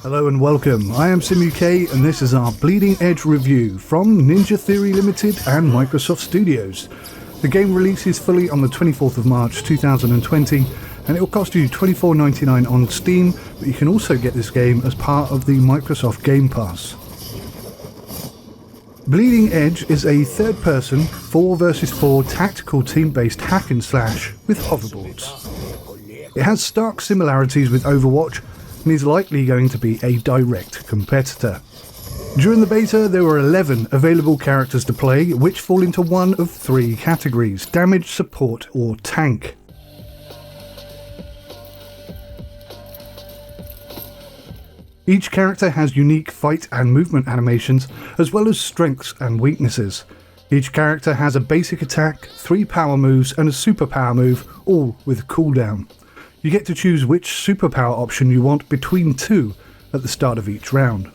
Hello and welcome, I am SimUK and this is our Bleeding Edge review from Ninja Theory Limited and Microsoft Studios. The game releases fully on the 24th of March 2020 and it will cost you $24.99 on Steam, but you can also get this game as part of the Microsoft Game Pass. Bleeding Edge is a third-person 4 vs 4 tactical team-based hack and slash with hoverboards. It has stark similarities with Overwatch and is likely going to be a direct competitor. During the beta there were 11 available characters to play, which fall into one of 3 categories: damage, support or tank. Each character has unique fight and movement animations, as well as strengths and weaknesses. Each character has a basic attack, 3 power moves and a superpower move, all with cooldown. You get to choose which superpower option you want between 2 at the start of each round.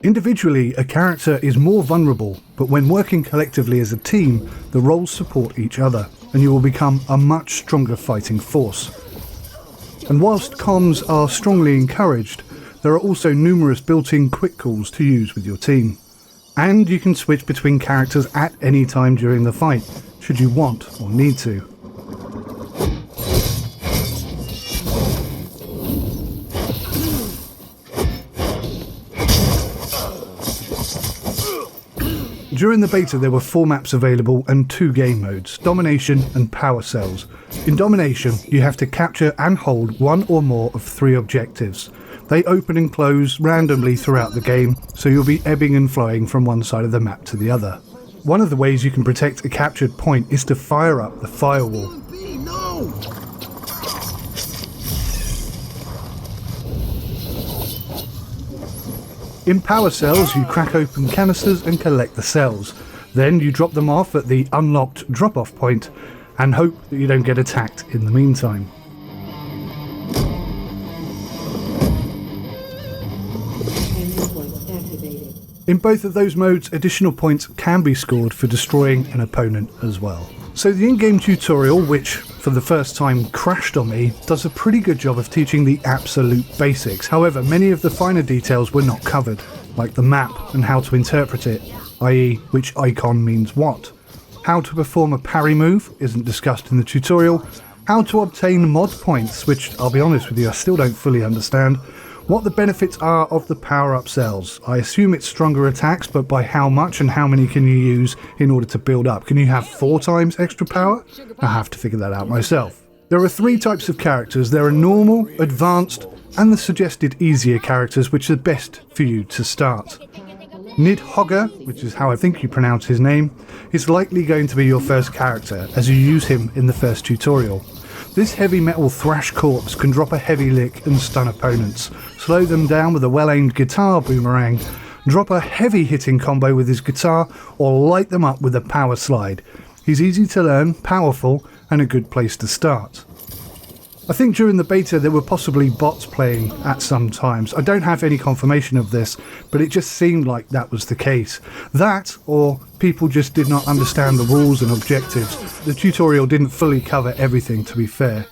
Individually, a character is more vulnerable, but when working collectively as a team, the roles support each other, and you will become a much stronger fighting force. And whilst comms are strongly encouraged, there are also numerous built-in quick calls to use with your team. And you can switch between characters at any time during the fight, should you want or need to. During the beta there were 4 maps available and 2 game modes, Domination and Power Cells. In Domination you have to capture and hold 1 or more of 3 objectives. They open and close randomly throughout the game, so you'll be ebbing and flowing from one side of the map to the other. One of the ways you can protect a captured point is to fire up the firewall. In Power Cells, you crack open canisters and collect the cells. Then you drop them off at the unlocked drop-off point and hope that you don't get attacked in the meantime. In both of those modes, additional points can be scored for destroying an opponent as well. So the in-game tutorial, which for the first time crashed on me, does a pretty good job of teaching the absolute basics. However, many of the finer details were not covered, like the map and how to interpret it, i.e. which icon means what. How to perform a parry move isn't discussed in the tutorial. How to obtain mod points, which I'll be honest with you, I still don't fully understand. What the benefits are of the power-up cells. I assume it's stronger attacks, but by how much and how many can you use in order to build up? Can you have 4 times extra power? I have to figure that out myself. There are 3 types of characters. There are normal, advanced, and the suggested easier characters, which are best for you to start. Niđhöggr, which is how I think you pronounce his name, is likely going to be your first character, as you use him in the first tutorial. This heavy metal thrash corpse can drop a heavy lick and stun opponents, slow them down with a well-aimed guitar boomerang, drop a heavy hitting combo with his guitar, or light them up with a power slide. He's easy to learn, powerful, and a good place to start. I think during the beta there were possibly bots playing at some times. I don't have any confirmation of this, but it just seemed like that was the case. That, or people just did not understand the rules and objectives. The tutorial didn't fully cover everything, to be fair.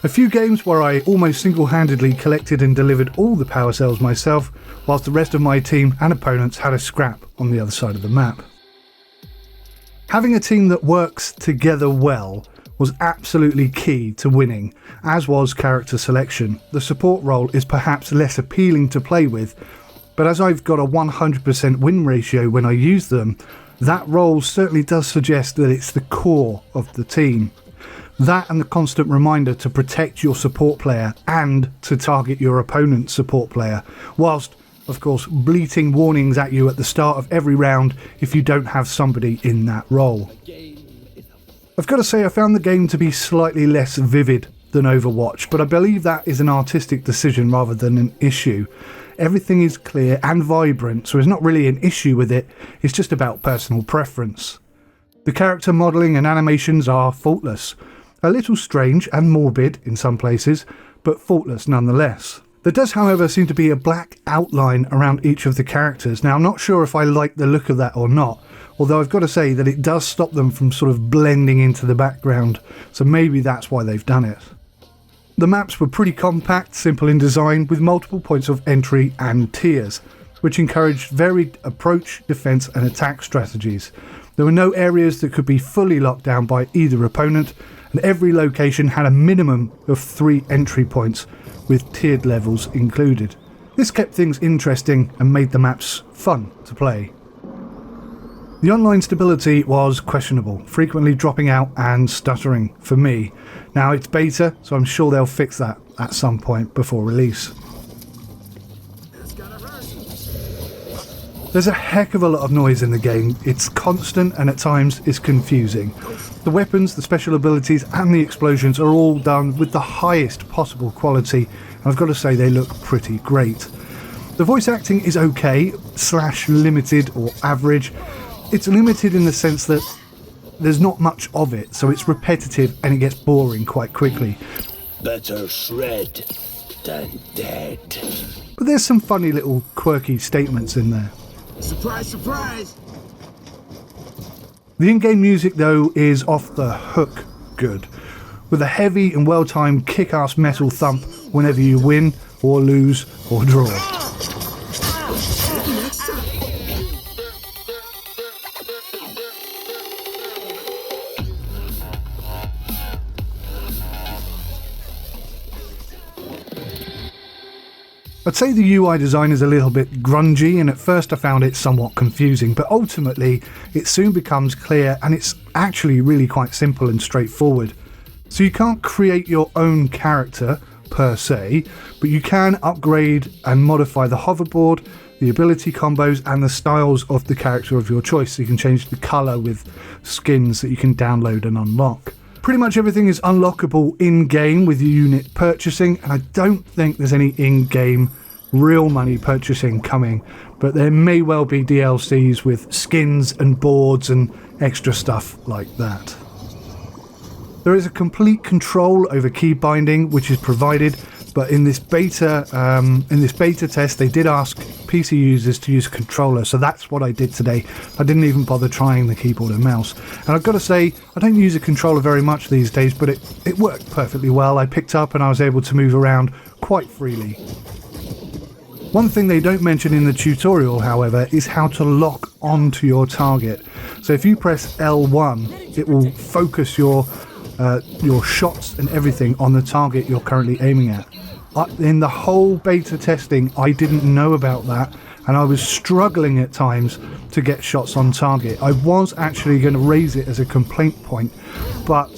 A few games where I almost single-handedly collected and delivered all the power cells myself, whilst the rest of my team and opponents had a scrap on the other side of the map. Having a team that works together well was absolutely key to winning, as was character selection. The support role is perhaps less appealing to play with, but as I've got a 100% win ratio when I use them, that role certainly does suggest that it's the core of the team. That and the constant reminder to protect your support player and to target your opponent's support player, whilst of course bleating warnings at you at the start of every round if you don't have somebody in that role. I've got to say I found the game to be slightly less vivid than Overwatch, but I believe that is an artistic decision rather than an issue. Everything is clear and vibrant, so there's not really an issue with it, it's just about personal preference. The character modelling and animations are faultless. A little strange and morbid in some places, but faultless nonetheless. There does, however, seem to be a black outline around each of the characters. Now, I'm not sure if I like the look of that or not, although I've got to say that it does stop them from sort of blending into the background, so maybe that's why they've done it. The maps were pretty compact, simple in design, with multiple points of entry and tiers, which encouraged varied approach, defense and attack strategies. There were no areas that could be fully locked down by either opponent, and every location had a minimum of 3 entry points, with tiered levels included. This kept things interesting and made the maps fun to play. The online stability was questionable, frequently dropping out and stuttering for me. Now it's beta, so I'm sure they'll fix that at some point before release. There's a heck of a lot of noise in the game. It's constant and at times is confusing. The weapons, the special abilities and the explosions are all done with the highest possible quality, and I've got to say they look pretty great. The voice acting is okay, / limited or average. It's limited in the sense that there's not much of it, so it's repetitive and it gets boring quite quickly. Better shred than dead. But there's some funny little quirky statements in there. Surprise, surprise! The in-game music though is off the hook good, with a heavy and well-timed kick-ass metal thump whenever you win or lose or draw. I'd say the UI design is a little bit grungy, and at first I found it somewhat confusing, but ultimately it soon becomes clear and it's actually really quite simple and straightforward. So you can't create your own character per se, but you can upgrade and modify the hoverboard, the ability combos and the styles of the character of your choice. So you can change the colour with skins that you can download and unlock. Pretty much everything is unlockable in-game with unit purchasing, and I don't think there's any in-game real money purchasing coming, but there may well be DLCs with skins and boards and extra stuff like that. There is a complete control over key binding which is provided, but in this beta test they did ask PC users to use a controller, so that's what I did today. I didn't even bother trying the keyboard and mouse, and I've got to say I don't use a controller very much these days, but it worked perfectly well. I picked up and I was able to move around quite freely. One thing they don't mention in the tutorial, however, is how to lock onto your target. So if you press L1, it will focus your shots and everything on the target you're currently aiming at. In the whole beta testing, I didn't know about that, and I was struggling at times to get shots on target. I was actually going to raise it as a complaint point, but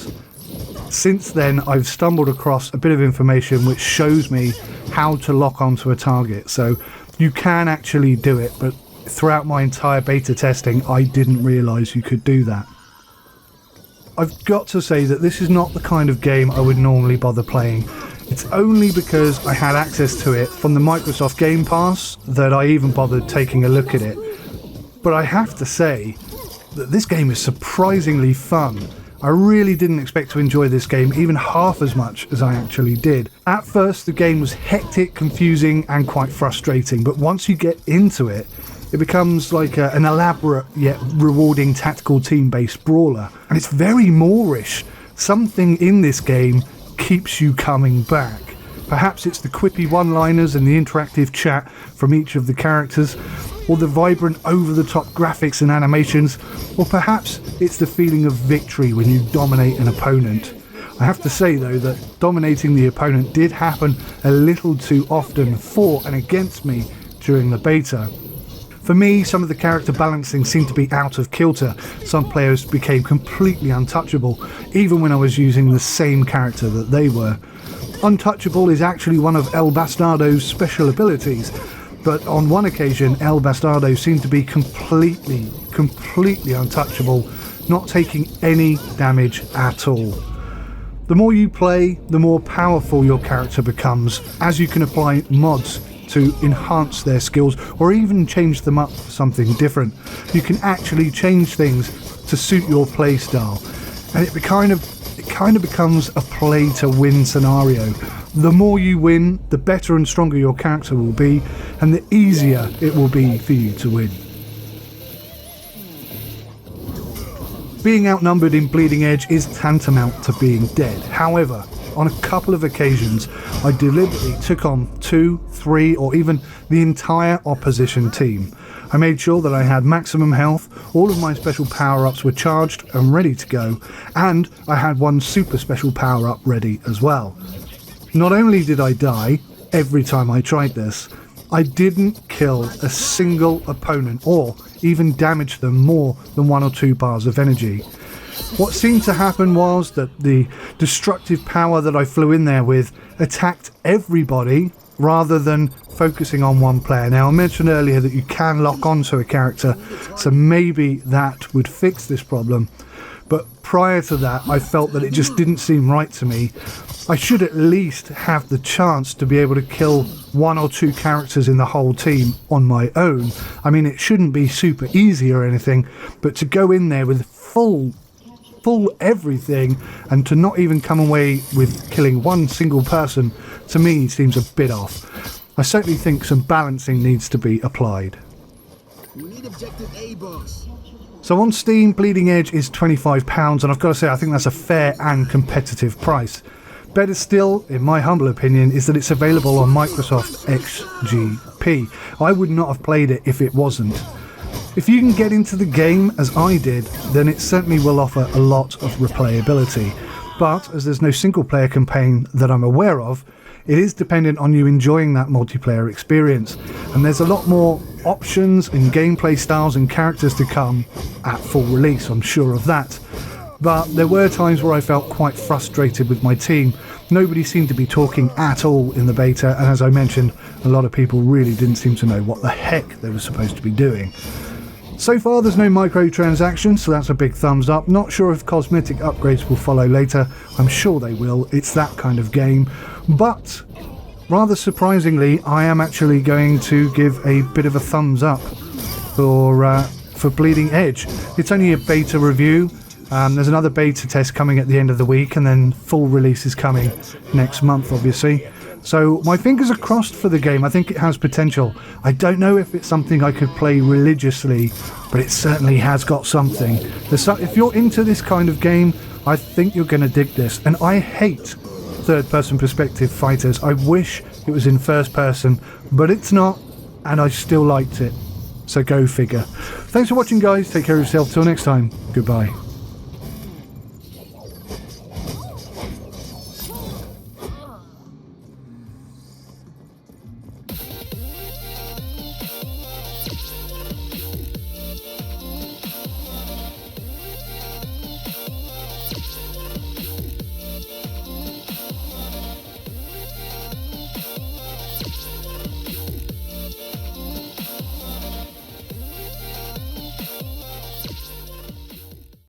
since then I've stumbled across a bit of information which shows me how to lock onto a target. So you can actually do it, but throughout my entire beta testing I didn't realise you could do that. I've got to say that this is not the kind of game I would normally bother playing. It's only because I had access to it from the Microsoft Game Pass that I even bothered taking a look at it. But I have to say that this game is surprisingly fun. I really didn't expect to enjoy this game even half as much as I actually did. At first the game was hectic, confusing and quite frustrating, but once you get into it, it becomes like an elaborate yet rewarding tactical team-based brawler, and it's very Moorish. Something in this game keeps you coming back. Perhaps it's the quippy one-liners and the interactive chat from each of the characters, or the vibrant over-the-top graphics and animations, or perhaps it's the feeling of victory when you dominate an opponent. I have to say though that dominating the opponent did happen a little too often for and against me during the beta. For me, some of the character balancing seemed to be out of kilter. Some players became completely untouchable, even when I was using the same character that they were. Untouchable is actually one of El Bastardo's special abilities, but on one occasion El Bastardo seemed to be completely untouchable, not taking any damage at all. The more you play, the more powerful your character becomes, as you can apply mods to enhance their skills or even change them up for something different. You can actually change things to suit your play style, and it kind of becomes a play to win scenario. The more you win, the better and stronger your character will be, and the easier it will be for you to win. Being outnumbered in Bleeding Edge is tantamount to being dead. However, on a couple of occasions, I deliberately took on 2, 3, or even the entire opposition team. I made sure that I had maximum health, all of my special power-ups were charged and ready to go, and I had one super special power-up ready as well. Not only did I die every time I tried this, I didn't kill a single opponent or even damage them more than 1 or 2 bars of energy. What seemed to happen was that the destructive power that I flew in there with attacked everybody rather than focusing on one player. Now, I mentioned earlier that you can lock onto a character, so maybe that would fix this problem. But prior to that, I felt that it just didn't seem right to me. I should at least have the chance to be able to kill 1 or 2 characters in the whole team on my own. I mean, it shouldn't be super easy or anything, but to go in there with full everything and to not even come away with killing one single person, to me seems a bit off. I certainly think some balancing needs to be applied. We need objective A, boss. So on Steam, Bleeding Edge is £25, and I've got to say I think that's a fair and competitive price. Better still, in my humble opinion, is that it's available on Microsoft XGP. I would not have played it if it wasn't. If you can get into the game as I did, then it certainly will offer a lot of replayability. But as there's no single player campaign that I'm aware of, it is dependent on you enjoying that multiplayer experience. And there's a lot more options and gameplay styles and characters to come at full release, I'm sure of that. But there were times where I felt quite frustrated with my team. Nobody seemed to be talking at all in the beta, and as I mentioned, a lot of people really didn't seem to know what the heck they were supposed to be doing. So far there's no microtransactions, so that's a big thumbs up. Not sure if cosmetic upgrades will follow later. I'm sure they will. It's that kind of game. But rather surprisingly, I am actually going to give a bit of a thumbs up for Bleeding Edge. It's only a beta review. There's another beta test coming at the end of the week, and then full release is coming next month, obviously. So my fingers are crossed for the game. I think it has potential. I don't know if it's something I could play religiously, but it certainly has got something. If you're into this kind of game, I think you're going to dig this. And I hate third-person perspective fighters. I wish it was in first person, but it's not, and I still liked it. So go figure. Thanks for watching, guys. Take care of yourself. Till next time. Goodbye.